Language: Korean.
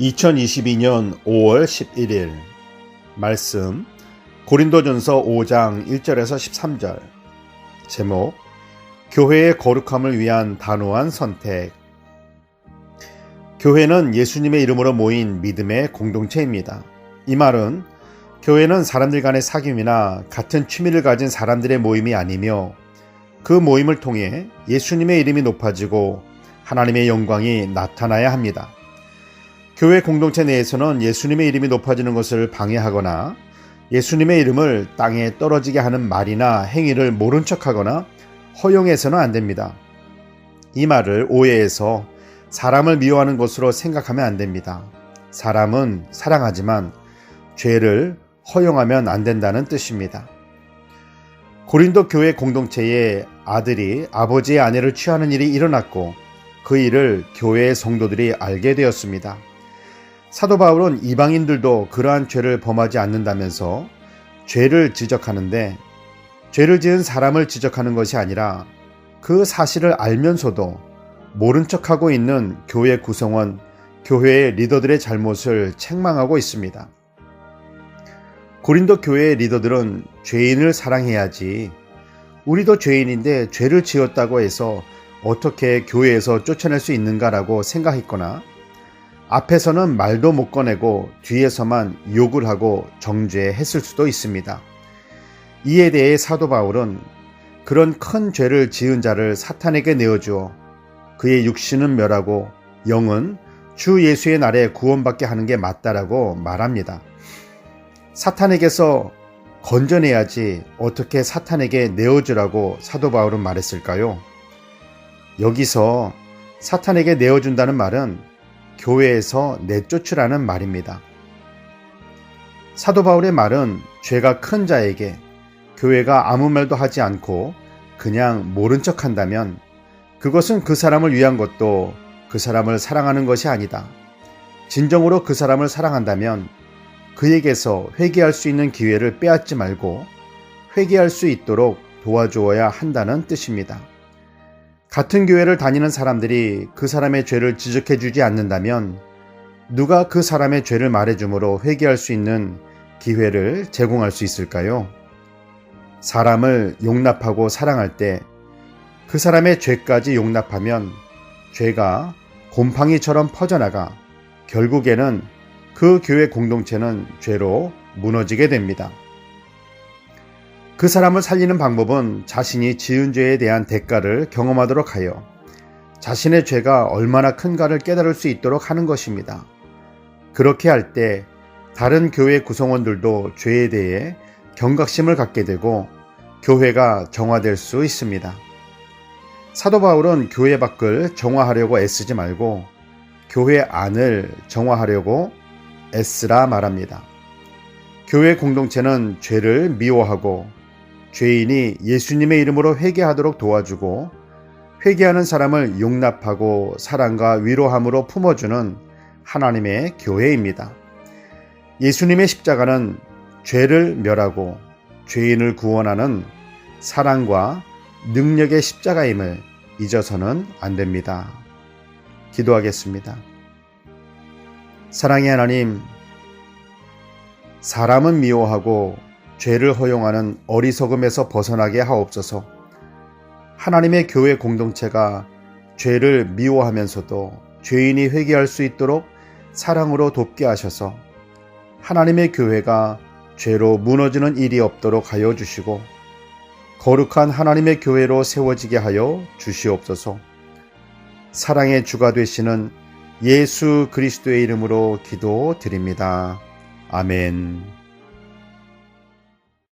2022년 5월 11일 말씀 고린도전서 5장 1절에서 13절. 제목 교회의 거룩함을 위한 단호한 선택. 교회는 예수님의 이름으로 모인 믿음의 공동체입니다. 이 말은 교회는 사람들 간의 사귐이나 같은 취미를 가진 사람들의 모임이 아니며 그 모임을 통해 예수님의 이름이 높아지고 하나님의 영광이 나타나야 합니다. 교회 공동체 내에서는 예수님의 이름이 높아지는 것을 방해하거나 예수님의 이름을 땅에 떨어지게 하는 말이나 행위를 모른 척하거나 허용해서는 안 됩니다. 이 말을 오해해서 사람을 미워하는 것으로 생각하면 안 됩니다. 사람은 사랑하지만 죄를 허용하면 안 된다는 뜻입니다. 고린도 교회 공동체에 아들이 아버지의 아내를 취하는 일이 일어났고 그 일을 교회의 성도들이 알게 되었습니다. 사도 바울은 이방인들도 그러한 죄를 범하지 않는다면서 죄를 지적하는데, 죄를 지은 사람을 지적하는 것이 아니라 그 사실을 알면서도 모른 척하고 있는 교회 구성원, 교회의 리더들의 잘못을 책망하고 있습니다. 고린도 교회의 리더들은 죄인을 사랑해야지, 우리도 죄인인데 죄를 지었다고 해서 어떻게 교회에서 쫓아낼 수 있는가라고 생각했거나, 앞에서는 말도 못 꺼내고 뒤에서만 욕을 하고 정죄했을 수도 있습니다. 이에 대해 사도 바울은 그런 큰 죄를 지은 자를 사탄에게 내어주어 그의 육신은 멸하고 영은 주 예수의 날에 구원받게 하는 게 맞다라고 말합니다. 사탄에게서 건져내야지 어떻게 사탄에게 내어주라고 사도 바울은 말했을까요? 여기서 사탄에게 내어준다는 말은 교회에서 내쫓으라는 말입니다. 사도 바울의 말은 죄가 큰 자에게 교회가 아무 말도 하지 않고 그냥 모른 척 한다면 그것은 그 사람을 위한 것도 그 사람을 사랑하는 것이 아니다. 진정으로 그 사람을 사랑한다면 그에게서 회개할 수 있는 기회를 빼앗지 말고 회개할 수 있도록 도와주어야 한다는 뜻입니다. 같은 교회를 다니는 사람들이 그 사람의 죄를 지적해 주지 않는다면 누가 그 사람의 죄를 말해줌으로 회개할 수 있는 기회를 제공할 수 있을까요? 사람을 용납하고 사랑할 때 그 사람의 죄까지 용납하면 죄가 곰팡이처럼 퍼져나가 결국에는 그 교회 공동체는 죄로 무너지게 됩니다. 그 사람을 살리는 방법은 자신이 지은 죄에 대한 대가를 경험하도록 하여 자신의 죄가 얼마나 큰가를 깨달을 수 있도록 하는 것입니다. 그렇게 할 때 다른 교회 구성원들도 죄에 대해 경각심을 갖게 되고 교회가 정화될 수 있습니다. 사도 바울은 교회 밖을 정화하려고 애쓰지 말고 교회 안을 정화하려고 애쓰라 말합니다. 교회 공동체는 죄를 미워하고 죄인이 예수님의 이름으로 회개하도록 도와주고 회개하는 사람을 용납하고 사랑과 위로함으로 품어주는 하나님의 교회입니다. 예수님의 십자가는 죄를 멸하고 죄인을 구원하는 사랑과 능력의 십자가임을 잊어서는 안 됩니다. 기도하겠습니다. 사랑의 하나님, 사람은 미워하고 죄를 허용하는 어리석음에서 벗어나게 하옵소서. 하나님의 교회 공동체가 죄를 미워하면서도 죄인이 회개할 수 있도록 사랑으로 돕게 하셔서 하나님의 교회가 죄로 무너지는 일이 없도록 하여 주시고 거룩한 하나님의 교회로 세워지게 하여 주시옵소서. 사랑의 주가 되시는 예수 그리스도의 이름으로 기도드립니다. 아멘.